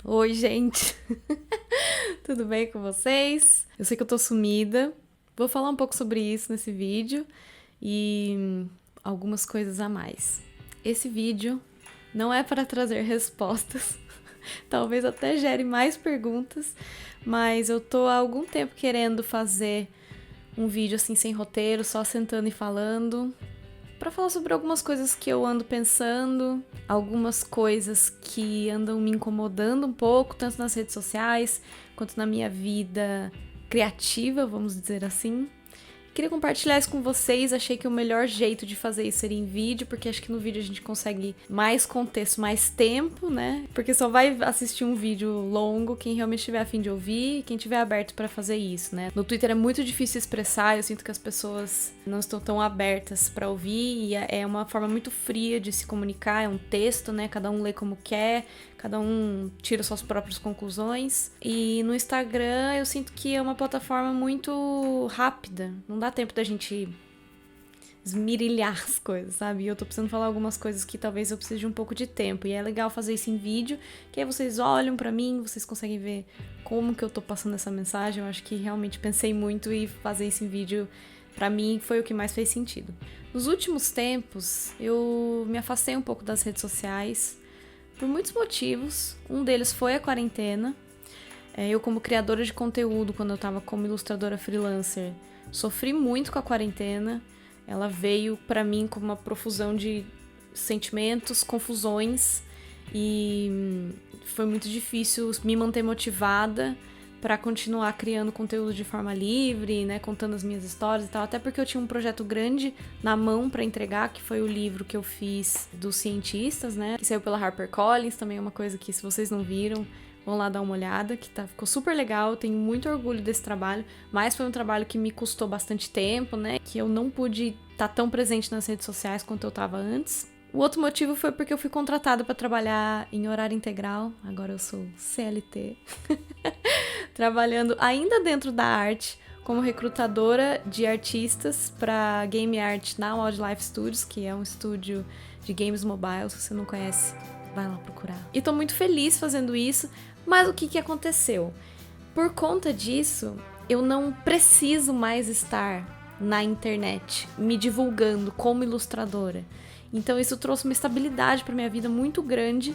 Oi, gente! Tudo bem com vocês? Eu sei que eu tô sumida. Vou falar um pouco sobre isso nesse vídeo e algumas coisas a mais. Esse vídeo não é para trazer respostas, talvez até gere mais perguntas, mas eu tô há algum tempo querendo fazer um vídeo assim sem roteiro, só sentando e falando, para falar sobre algumas coisas que eu ando pensando, algumas coisas que andam me incomodando um pouco, tanto nas redes sociais quanto na minha vida criativa, vamos dizer assim. Queria compartilhar isso com vocês, achei que o melhor jeito de fazer isso seria em vídeo, porque acho que no vídeo a gente consegue mais contexto, mais tempo, né? Porque só vai assistir um vídeo longo quem realmente estiver a fim de ouvir e quem estiver aberto para fazer isso, né? No Twitter é muito difícil expressar, eu sinto que as pessoas não estão tão abertas para ouvir e é uma forma muito fria de se comunicar, é um texto, né? Cada um lê como quer, cada um tira suas próprias conclusões. E no Instagram eu sinto que é uma plataforma muito rápida, não dá tempo da gente esmirilhar as coisas, sabe? E eu tô precisando falar algumas coisas que talvez eu precise de um pouco de tempo. E é legal fazer isso em vídeo, que aí vocês olham pra mim, vocês conseguem ver como que eu tô passando essa mensagem. Eu acho que realmente pensei muito e fazer isso em vídeo, pra mim, foi o que mais fez sentido. Nos últimos tempos, eu me afastei um pouco das redes sociais por muitos motivos. Um deles foi a quarentena. Eu, como criadora de conteúdo, quando eu tava como ilustradora freelancer, sofri muito com a quarentena. Ela veio pra mim com uma profusão de sentimentos, confusões, e foi muito difícil me manter motivada para continuar criando conteúdo de forma livre, né, contando as minhas histórias e tal, até porque eu tinha um projeto grande na mão para entregar, que foi o livro que eu fiz dos cientistas, né, que saiu pela HarperCollins, também é uma coisa que, se vocês não viram, vão lá dar uma olhada, que ficou super legal, tenho muito orgulho desse trabalho, mas foi um trabalho que me custou bastante tempo, né, que eu não pude estar tão presente nas redes sociais quanto eu estava antes. O outro motivo foi porque eu fui contratada para trabalhar em horário integral, agora eu sou CLT, trabalhando ainda dentro da arte, como recrutadora de artistas para Game Art na Wildlife Studios, que é um estúdio de games mobile. Se você não conhece, vai lá procurar. E tô muito feliz fazendo isso, mas o que aconteceu? Por conta disso, eu não preciso mais estar na internet me divulgando como ilustradora. Então isso trouxe uma estabilidade para minha vida muito grande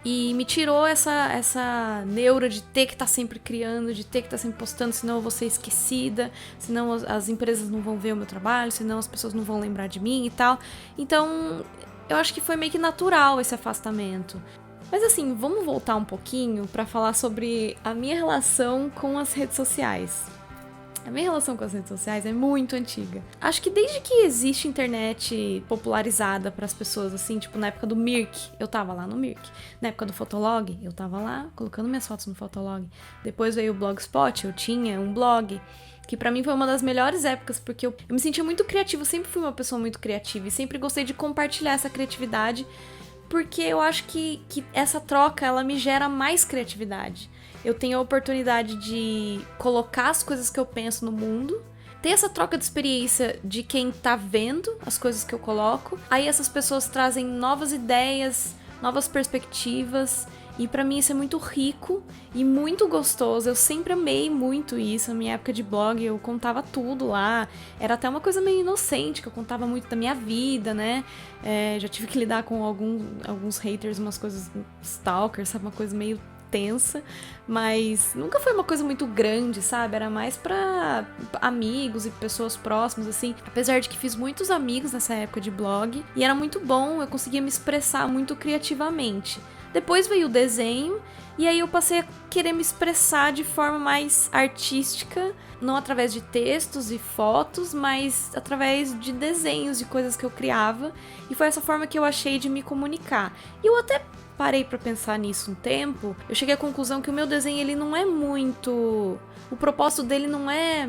e me tirou essa neura de ter que estar sempre criando, de ter que estar sempre postando, senão eu vou ser esquecida, senão as empresas não vão ver o meu trabalho, senão as pessoas não vão lembrar de mim e tal. Então eu acho que foi meio que natural esse afastamento. Mas assim, vamos voltar um pouquinho para falar sobre a minha relação com as redes sociais. A minha relação com as redes sociais é muito antiga. Acho que desde que existe internet popularizada para as pessoas, assim, tipo na época do Mirk, eu tava lá no Mirk. Na época do Fotolog, eu tava lá colocando minhas fotos no Fotolog. Depois veio o Blogspot, eu tinha um blog, que pra mim foi uma das melhores épocas, porque eu me sentia muito criativa, eu sempre fui uma pessoa muito criativa e sempre gostei de compartilhar essa criatividade, porque eu acho que essa troca, ela me gera mais criatividade. Eu tenho a oportunidade de colocar as coisas que eu penso no mundo, ter essa troca de experiência de quem tá vendo as coisas que eu coloco. Aí essas pessoas trazem novas ideias, novas perspectivas, e pra mim isso é muito rico e muito gostoso. Eu sempre amei muito isso. Na minha época de blog eu contava tudo lá, era até uma coisa meio inocente, que eu contava muito da minha vida, né? Já tive que lidar com alguns haters, umas coisas stalkers, sabe? Uma coisa meio tensa, mas nunca foi uma coisa muito grande, sabe? Era mais pra amigos e pessoas próximas, assim. Apesar de que fiz muitos amigos nessa época de blog, e era muito bom, eu conseguia me expressar muito criativamente. Depois veio o desenho, e aí eu passei a querer me expressar de forma mais artística, não através de textos e fotos, mas através de desenhos, de coisas que eu criava, e foi essa forma que eu achei de me comunicar. E eu até parei pra pensar nisso um tempo, eu cheguei à conclusão que o meu desenho, ele não é muito... O propósito dele não é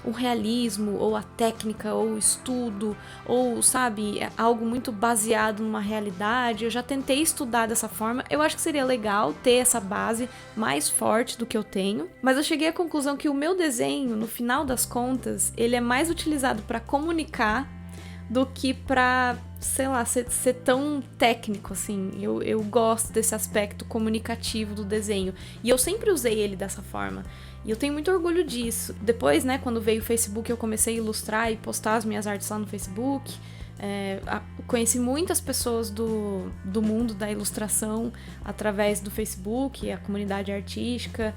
o realismo, ou a técnica, ou o estudo, ou, sabe, algo muito baseado numa realidade. Eu já tentei estudar dessa forma, eu acho que seria legal ter essa base mais forte do que eu tenho, mas eu cheguei à conclusão que o meu desenho, no final das contas, ele é mais utilizado para comunicar do que pra, sei lá, ser tão técnico, assim. Eu gosto desse aspecto comunicativo do desenho. E eu sempre usei ele dessa forma. E eu tenho muito orgulho disso. Depois, né, quando veio o Facebook, eu comecei a ilustrar e postar as minhas artes lá no Facebook. Conheci muitas pessoas do mundo da ilustração através do Facebook, a comunidade artística.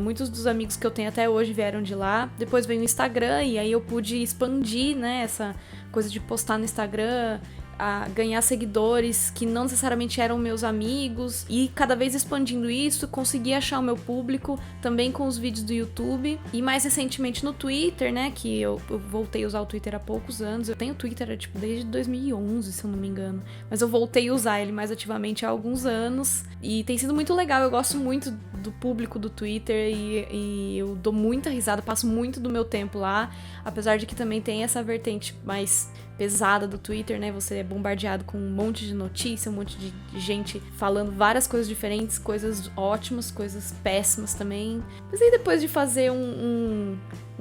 Muitos dos amigos que eu tenho até hoje vieram de lá. Depois veio o Instagram e aí eu pude expandir, né, essa coisa de postar no Instagram, a ganhar seguidores que não necessariamente eram meus amigos, e cada vez expandindo isso, consegui achar o meu público também com os vídeos do YouTube, e mais recentemente no Twitter, né, que eu voltei a usar o Twitter há poucos anos. Eu tenho Twitter desde 2011, se eu não me engano, mas eu voltei a usar ele mais ativamente há alguns anos, e tem sido muito legal. Eu gosto muito do público do Twitter e eu dou muita risada, passo muito do meu tempo lá, apesar de que também tem essa vertente mais pesada do Twitter, né? Você é bombardeado com um monte de notícia, um monte de gente falando várias coisas diferentes, coisas ótimas, coisas péssimas também. Mas aí depois de fazer um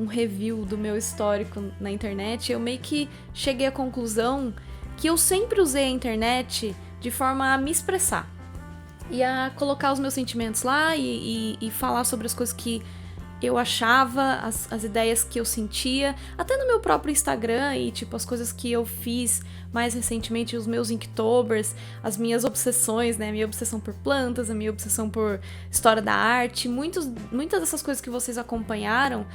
review do meu histórico na internet, eu meio que cheguei à conclusão que eu sempre usei a internet de forma a me expressar e a colocar os meus sentimentos lá e falar sobre as coisas que eu achava, as ideias que eu sentia, até no meu próprio Instagram, e tipo, as coisas que eu fiz mais recentemente, os meus Inketobers, as minhas obsessões, né, a minha obsessão por plantas, a minha obsessão por história da arte, muitas dessas coisas que vocês acompanharam,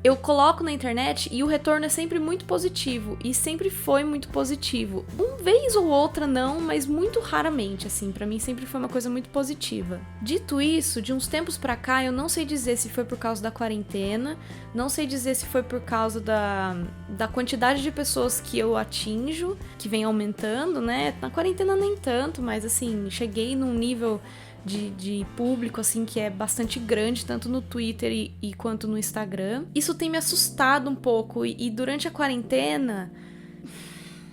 eu coloco na internet e o retorno é sempre muito positivo, e sempre foi muito positivo. Uma vez ou outra não, mas muito raramente, assim, pra mim sempre foi uma coisa muito positiva. Dito isso, de uns tempos pra cá, eu não sei dizer se foi por causa da quarentena, não sei dizer se foi por causa da quantidade de pessoas que eu atinjo, que vem aumentando, né? Na quarentena nem tanto, mas assim, cheguei num nível de público, assim, que é bastante grande, tanto no Twitter e quanto no Instagram. Isso tem me assustado um pouco, e durante a quarentena,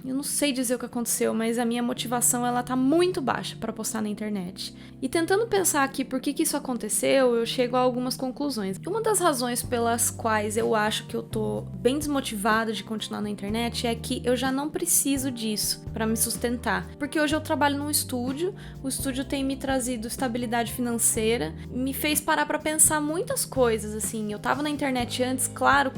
eu não sei dizer o que aconteceu, mas a minha motivação, ela tá muito baixa pra postar na internet. E tentando pensar aqui por que isso aconteceu, eu chego a algumas conclusões. Uma das razões pelas quais eu acho que eu tô bem desmotivada de continuar na internet é que eu já não preciso disso pra me sustentar. Porque hoje eu trabalho num estúdio, o estúdio tem me trazido estabilidade financeira, me fez parar pra pensar muitas coisas, assim. Eu tava na internet antes, claro,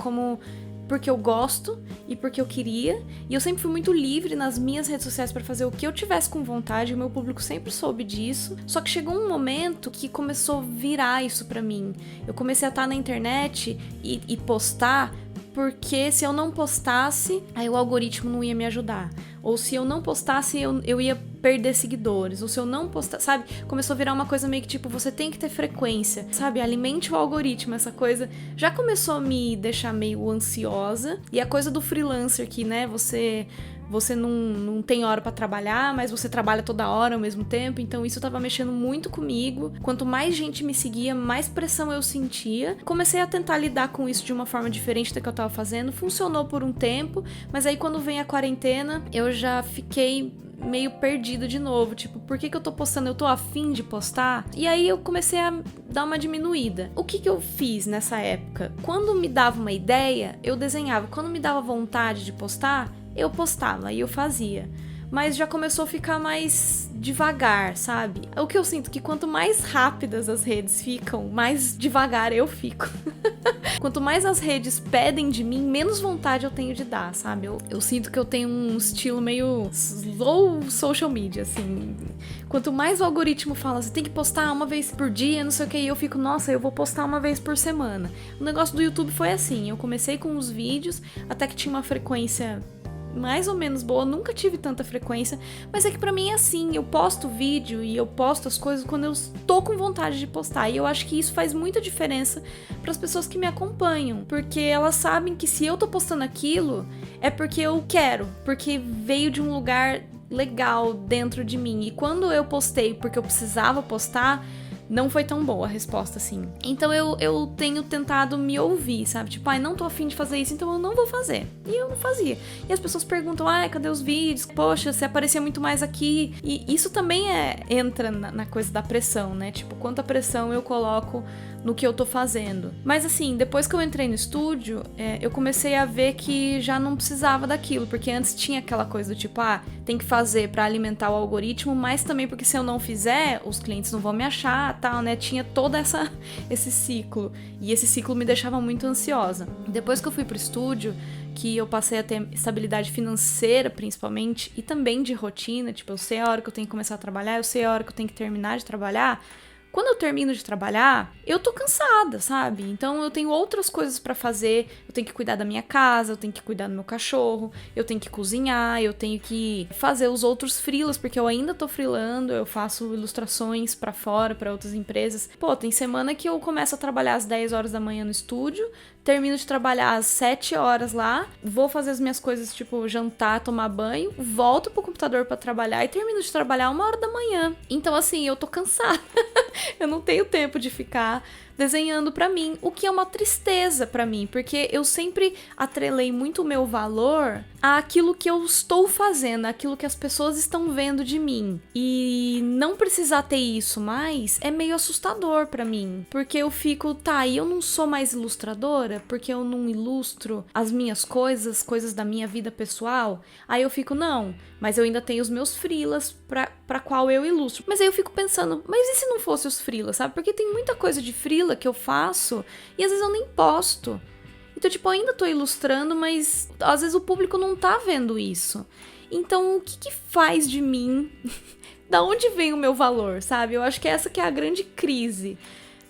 porque eu gosto e porque eu queria, e eu sempre fui muito livre nas minhas redes sociais pra fazer o que eu tivesse com vontade, e o meu público sempre soube disso. Só que chegou um momento que começou a virar isso pra mim. Eu comecei a estar na internet e postar, porque se eu não postasse, aí o algoritmo não ia me ajudar. Ou se eu não postasse, eu ia perder seguidores. Ou se eu não postar, sabe? Começou a virar uma coisa meio que tipo, você tem que ter frequência, sabe? Alimente o algoritmo, essa coisa já começou a me deixar meio ansiosa. E a coisa do freelancer que, né, você não tem hora pra trabalhar, mas você trabalha toda hora ao mesmo tempo, então isso tava mexendo muito comigo. Quanto mais gente me seguia, mais pressão eu sentia. Comecei a tentar lidar com isso de uma forma diferente da que eu tava fazendo, funcionou por um tempo, mas aí quando vem a quarentena, eu já fiquei meio perdido de novo, tipo, por que eu tô postando? Eu tô afim de postar? E aí eu comecei a dar uma diminuída. O que eu fiz nessa época? Quando me dava uma ideia, eu desenhava. Quando me dava vontade de postar, eu postava e eu fazia. Mas já começou a ficar mais devagar, sabe? O que eu sinto que quanto mais rápidas as redes ficam, mais devagar eu fico. Quanto mais as redes pedem de mim, menos vontade eu tenho de dar, sabe? Eu sinto que eu tenho um estilo meio slow social media, assim. Quanto mais o algoritmo fala, você tem que postar uma vez por dia, não sei o que, e eu fico, nossa, eu vou postar uma vez por semana. O negócio do YouTube foi assim, eu comecei com os vídeos, até que tinha uma frequência mais ou menos boa, nunca tive tanta frequência, mas é que pra mim é assim, eu posto vídeo e eu posto as coisas quando eu tô com vontade de postar, e eu acho que isso faz muita diferença pras pessoas que me acompanham, porque elas sabem que se eu tô postando aquilo, é porque eu quero, porque veio de um lugar legal dentro de mim, e quando eu postei porque eu precisava postar, não foi tão boa a resposta, assim. Então eu tenho tentado me ouvir, sabe? Tipo, não tô afim de fazer isso, então eu não vou fazer. E eu não fazia. E as pessoas perguntam, cadê os vídeos? Poxa, você aparecia muito mais aqui. E isso também entra na coisa da pressão, né? Tipo, quanta pressão eu coloco no que eu tô fazendo. Mas assim, depois que eu entrei no estúdio, eu comecei a ver que já não precisava daquilo, porque antes tinha aquela coisa do tipo, tem que fazer pra alimentar o algoritmo, mas também porque se eu não fizer, os clientes não vão me achar, tal, né? Tinha todo esse ciclo, e esse ciclo me deixava muito ansiosa. Depois que eu fui pro estúdio, que eu passei a ter estabilidade financeira, principalmente, e também de rotina, tipo, eu sei a hora que eu tenho que começar a trabalhar, eu sei a hora que eu tenho que terminar de trabalhar. Quando eu termino de trabalhar, eu tô cansada, sabe? Então eu tenho outras coisas pra fazer, eu tenho que cuidar da minha casa, eu tenho que cuidar do meu cachorro, eu tenho que cozinhar, eu tenho que fazer os outros freelas, porque eu ainda tô freelando, eu faço ilustrações pra fora, pra outras empresas. Pô, tem semana que eu começo a trabalhar às 10 horas da manhã no estúdio, termino de trabalhar às 7 horas lá, vou fazer as minhas coisas, tipo jantar, tomar banho, volto pro computador pra trabalhar e termino de trabalhar 1 hora da manhã. Então assim, eu tô cansada. Eu não tenho tempo de ficar desenhando pra mim, o que é uma tristeza pra mim, porque eu sempre atrelei muito o meu valor àquilo que eu estou fazendo, àquilo que as pessoas estão vendo de mim. E não precisar ter isso mais é meio assustador pra mim, porque eu fico, e eu não sou mais ilustradora, porque eu não ilustro as minhas coisas da minha vida pessoal. Aí eu fico, não, mas eu ainda tenho os meus freelas pra qual eu ilustro. Mas aí eu fico pensando, mas e se não fosse os freelas, sabe? Porque tem muita coisa de freela que eu faço e às vezes eu nem posto. Então, tipo, eu ainda tô ilustrando, mas às vezes o público não tá vendo isso. Então, o que faz de mim? Da onde vem o meu valor, sabe? Eu acho que essa que é a grande crise.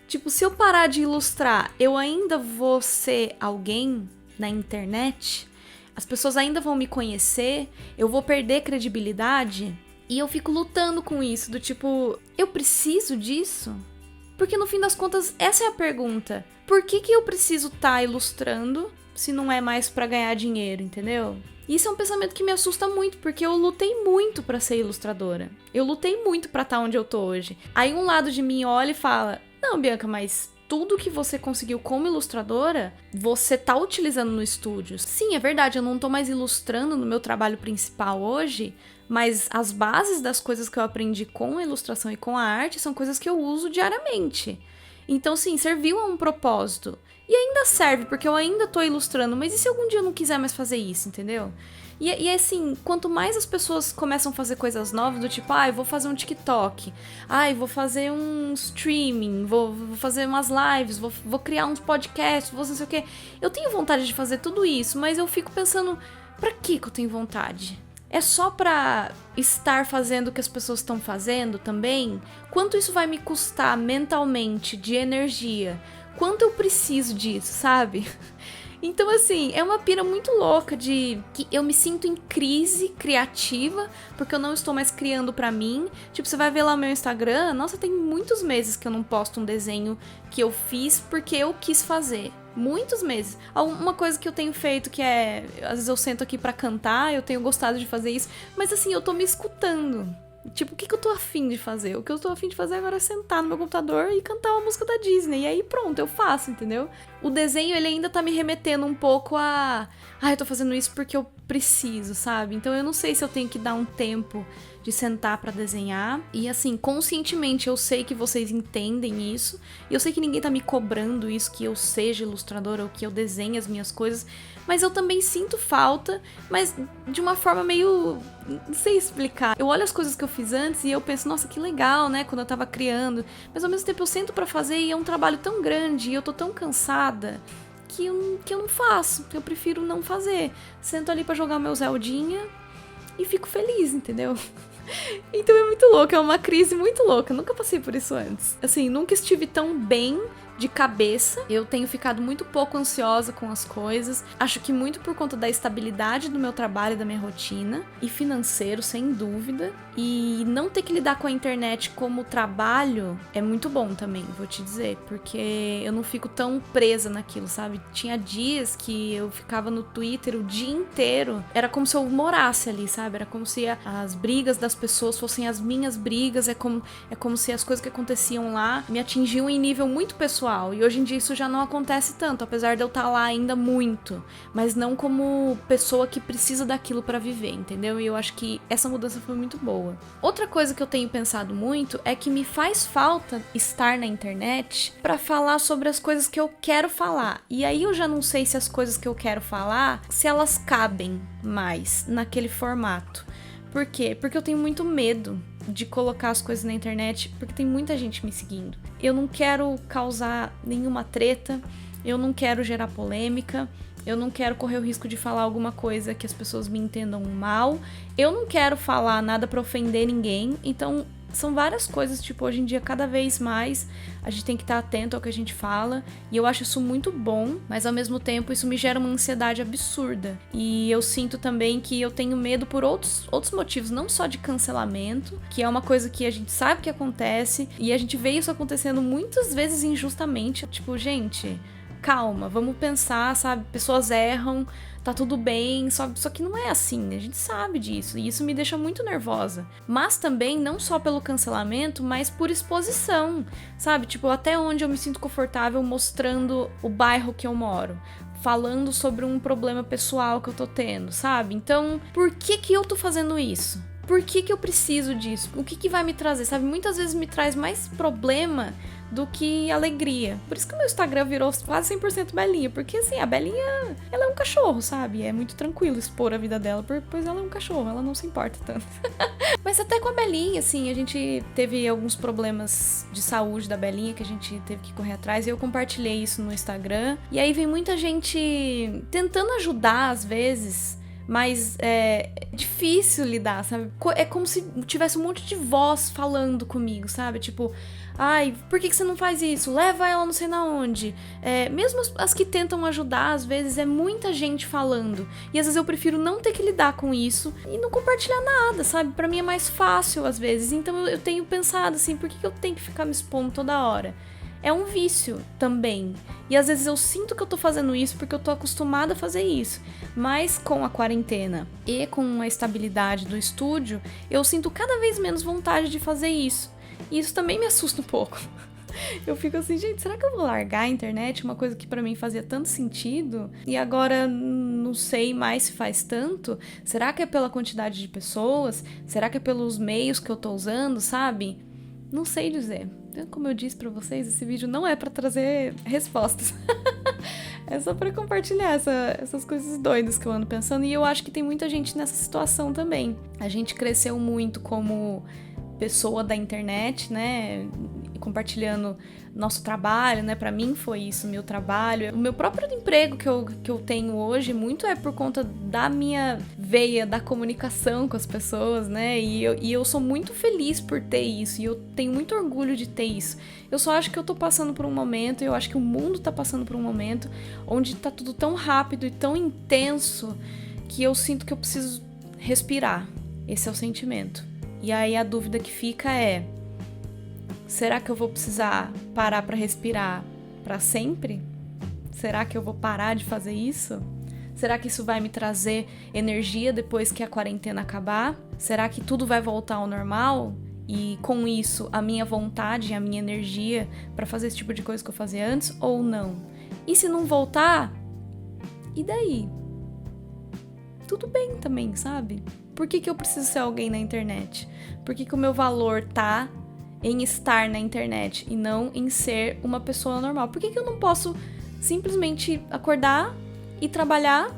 Tipo, se eu parar de ilustrar, eu ainda vou ser alguém na internet? As pessoas ainda vão me conhecer? Eu vou perder credibilidade? E eu fico lutando com isso, do tipo, eu preciso disso? Porque no fim das contas, essa é a pergunta. Por que eu preciso estar ilustrando se não é mais pra ganhar dinheiro, entendeu? Isso é um pensamento que me assusta muito, porque eu lutei muito pra ser ilustradora. Eu lutei muito pra estar onde eu tô hoje. Aí um lado de mim olha e fala, não, Bianca, mas tudo que você conseguiu como ilustradora, você tá utilizando no estúdio. Sim, é verdade, eu não tô mais ilustrando no meu trabalho principal hoje, mas as bases das coisas que eu aprendi com a ilustração e com a arte são coisas que eu uso diariamente. Então, sim, serviu a um propósito. E ainda serve, porque eu ainda tô ilustrando, mas e se algum dia eu não quiser mais fazer isso, entendeu? E assim, quanto mais as pessoas começam a fazer coisas novas, do tipo, eu vou fazer um TikTok, vou fazer um streaming, vou fazer umas lives, vou criar uns podcasts, vou não sei o quê. Eu tenho vontade de fazer tudo isso, mas eu fico pensando, pra que eu tenho vontade? É só pra estar fazendo o que as pessoas estão fazendo também? Quanto isso vai me custar mentalmente, de energia? Quanto eu preciso disso, sabe? Então, assim, é uma pira muito louca de que eu me sinto em crise criativa, porque eu não estou mais criando pra mim. Tipo, você vai ver lá o meu Instagram, nossa, tem muitos meses que eu não posto um desenho que eu fiz porque eu quis fazer. Muitos meses. Uma coisa que eu tenho feito que é... Às vezes eu sento aqui pra cantar, eu tenho gostado de fazer isso, mas assim, eu tô me escutando. Tipo, o que eu tô afim de fazer? O que eu tô afim de fazer agora é sentar no meu computador e cantar uma música da Disney. E aí pronto, eu faço, entendeu? O desenho, ele ainda tá me remetendo um pouco a... eu tô fazendo isso porque eu preciso, sabe? Então eu não sei se eu tenho que dar um tempo de sentar pra desenhar. E assim, conscientemente eu sei que vocês entendem isso. E eu sei que ninguém tá me cobrando isso, que eu seja ilustradora ou que eu desenhe as minhas coisas. Mas eu também sinto falta, mas de uma forma meio... não sei explicar. Eu olho as coisas que eu fiz antes e eu penso, nossa, que legal, né? Quando eu tava criando. Mas ao mesmo tempo eu sento pra fazer e é um trabalho tão grande e eu tô tão cansada que eu não faço. Eu prefiro não fazer. Sento ali pra jogar o meu Zeldinha e fico feliz, entendeu? Então é muito louco, é uma crise muito louca. Eu nunca passei por isso antes. Assim, nunca estive tão bem de cabeça. Eu tenho ficado muito pouco ansiosa com as coisas. Acho que muito por conta da estabilidade do meu trabalho e da minha rotina. E financeiro, sem dúvida. E não ter que lidar com a internet como trabalho é muito bom também, vou te dizer. Porque eu não fico tão presa naquilo, sabe? Tinha dias que eu ficava no Twitter o dia inteiro. Era como se eu morasse ali, sabe? Era como se as brigas das pessoas fossem as minhas brigas. É como se as coisas que aconteciam lá me atingiam em nível muito pessoal. E hoje em dia isso já não acontece tanto, apesar de eu estar lá ainda muito. Mas não como pessoa que precisa daquilo pra viver, entendeu? E eu acho que essa mudança foi muito boa. Outra coisa que eu tenho pensado muito é que me faz falta estar na internet pra falar sobre as coisas que eu quero falar. E aí eu já não sei se as coisas que eu quero falar, se elas cabem mais naquele formato. Por quê? Porque eu tenho muito medo de colocar as coisas na internet, porque tem muita gente me seguindo. Eu não quero causar nenhuma treta, eu não quero gerar polêmica, eu não quero correr o risco de falar alguma coisa que as pessoas me entendam mal, eu não quero falar nada pra ofender ninguém, então são várias coisas, tipo, hoje em dia cada vez mais a gente tem que estar atento ao que a gente fala, e eu acho isso muito bom, mas ao mesmo tempo isso me gera uma ansiedade absurda, e eu sinto também que eu tenho medo por outros motivos, não só de cancelamento, que é uma coisa que a gente sabe que acontece, e a gente vê isso acontecendo muitas vezes injustamente, tipo, gente, calma, vamos pensar, sabe, pessoas erram, tá tudo bem, só que não é assim, a gente sabe disso, e isso me deixa muito nervosa. Mas também, não só pelo cancelamento, mas por exposição, sabe? Tipo, até onde eu me sinto confortável mostrando o bairro que eu moro, falando sobre um problema pessoal que eu tô tendo, sabe? Então, por que eu tô fazendo isso? Por que eu preciso disso? O que vai me trazer, sabe? Muitas vezes me traz mais problema do que alegria. Por isso que o meu Instagram virou quase 100% Belinha, porque assim, a Belinha, ela é um cachorro, sabe? É muito tranquilo expor a vida dela, pois ela é um cachorro, ela não se importa tanto. Mas até com a Belinha, assim, a gente teve alguns problemas de saúde da Belinha que a gente teve que correr atrás, e eu compartilhei isso no Instagram, e aí vem muita gente tentando ajudar às vezes, mas é difícil lidar, sabe? É como se tivesse um monte de voz falando comigo, sabe? Tipo, ai, por que você não faz isso? Leva ela não sei na onde. Mesmo as que tentam ajudar, às vezes é muita gente falando. E às vezes eu prefiro não ter que lidar com isso e não compartilhar nada, sabe? Pra mim é mais fácil às vezes. Então eu tenho pensado assim, por que eu tenho que ficar me expondo toda hora? É um vício também. E às vezes eu sinto que eu tô fazendo isso porque eu tô acostumada a fazer isso. Mas com a quarentena e com a estabilidade do estúdio, eu sinto cada vez menos vontade de fazer isso. E isso também me assusta um pouco. Eu fico assim, gente, será que eu vou largar a internet? Uma coisa que pra mim fazia tanto sentido. E agora não sei mais se faz tanto. Será que é pela quantidade de pessoas? Será que é pelos meios que eu tô usando, sabe? Não sei dizer. Como eu disse pra vocês, esse vídeo não é pra trazer respostas. É só pra compartilhar essas coisas doidas que eu ando pensando. E eu acho que tem muita gente nessa situação também. A gente cresceu muito como pessoa da internet, né? Compartilhando nosso trabalho, né? Pra mim foi isso, meu trabalho. O meu próprio emprego que eu tenho hoje, muito é por conta da minha veia da comunicação com as pessoas, né? E eu sou muito feliz por ter isso, e eu tenho muito orgulho de ter isso. Eu só acho que eu tô passando por um momento, e eu acho que o mundo tá passando por um momento onde tá tudo tão rápido e tão intenso que eu sinto que eu preciso respirar. Esse é o sentimento. E aí a dúvida que fica é: será que eu vou precisar parar pra respirar pra sempre? Será que eu vou parar de fazer isso? Será que isso vai me trazer energia depois que a quarentena acabar? Será que tudo vai voltar ao normal? E com isso, a minha vontade, a minha energia pra fazer esse tipo de coisa que eu fazia antes ou não? E se não voltar? E daí? Tudo bem também, sabe? Por que eu preciso ser alguém na internet? Por que o meu valor tá em estar na internet e não em ser uma pessoa normal? Por que eu não posso simplesmente acordar e trabalhar,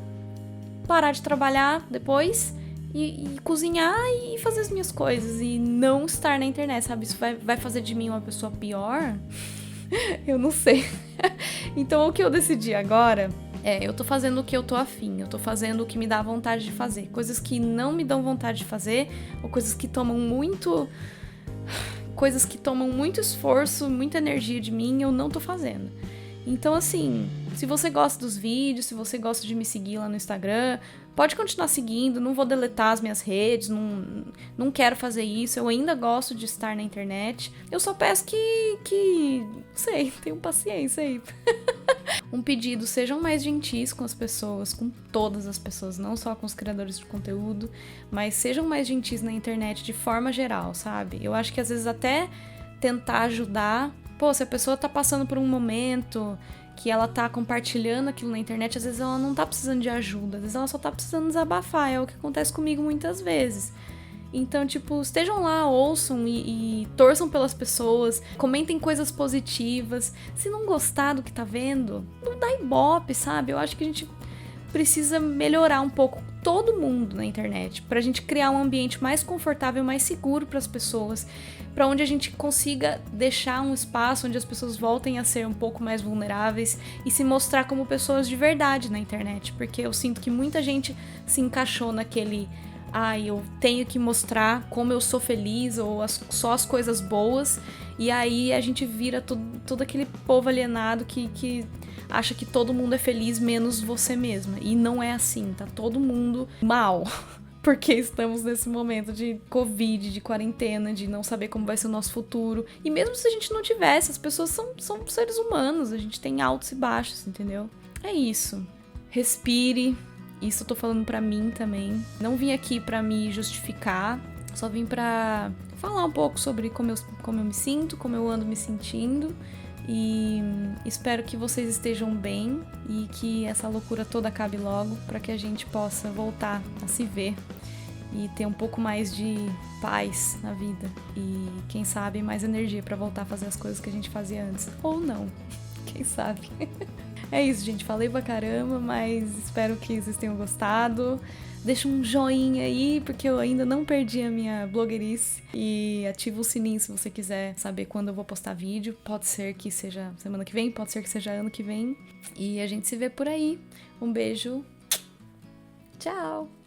parar de trabalhar depois e cozinhar e fazer as minhas coisas e não estar na internet, sabe? Isso vai fazer de mim uma pessoa pior? Eu não sei. Então o que eu decidi agora eu tô fazendo o que eu tô afim, eu tô fazendo o que me dá vontade de fazer. Coisas que não me dão vontade de fazer, ou coisas que tomam muito coisas que tomam muito esforço, muita energia de mim, eu não tô fazendo. Então, assim, se você gosta dos vídeos, se você gosta de me seguir lá no Instagram, pode continuar seguindo, não vou deletar as minhas redes, não quero fazer isso, eu ainda gosto de estar na internet. Eu só peço que sei, tenham paciência aí. Um pedido, sejam mais gentis com as pessoas, com todas as pessoas, não só com os criadores de conteúdo, mas sejam mais gentis na internet de forma geral, sabe? Eu acho que às vezes até tentar ajudar, pô, se a pessoa tá passando por um momento que ela tá compartilhando aquilo na internet, às vezes ela não tá precisando de ajuda, às vezes ela só tá precisando desabafar, é o que acontece comigo muitas vezes. Então, tipo, estejam lá, ouçam e torçam pelas pessoas, comentem coisas positivas. Se não gostar do que tá vendo, não dá ibope, sabe? Eu acho que a gente precisa melhorar um pouco todo mundo na internet, pra gente criar um ambiente mais confortável, mais seguro pras pessoas, pra onde a gente consiga deixar um espaço onde as pessoas voltem a ser um pouco mais vulneráveis e se mostrar como pessoas de verdade na internet, porque eu sinto que muita gente se encaixou naquele eu tenho que mostrar como eu sou feliz ou só as coisas boas, e aí a gente vira todo aquele povo alienado que acha que todo mundo é feliz menos você mesma, e não é assim, tá todo mundo mal, porque estamos nesse momento de Covid, de quarentena, de não saber como vai ser o nosso futuro, e mesmo se a gente não tivesse, as pessoas são seres humanos, a gente tem altos e baixos, entendeu? É isso, respire. Isso eu tô falando pra mim também. Não vim aqui pra me justificar, só vim pra falar um pouco sobre como eu me sinto, como eu ando me sentindo. E espero que vocês estejam bem e que essa loucura toda acabe logo, pra que a gente possa voltar a se ver e ter um pouco mais de paz na vida. E quem sabe mais energia pra voltar a fazer as coisas que a gente fazia antes. Ou não, quem sabe. É isso, gente. Falei pra caramba, mas espero que vocês tenham gostado. Deixa um joinha aí, porque eu ainda não perdi a minha blogueirice. E ativa o sininho se você quiser saber quando eu vou postar vídeo. Pode ser que seja semana que vem, pode ser que seja ano que vem. E a gente se vê por aí. Um beijo. Tchau!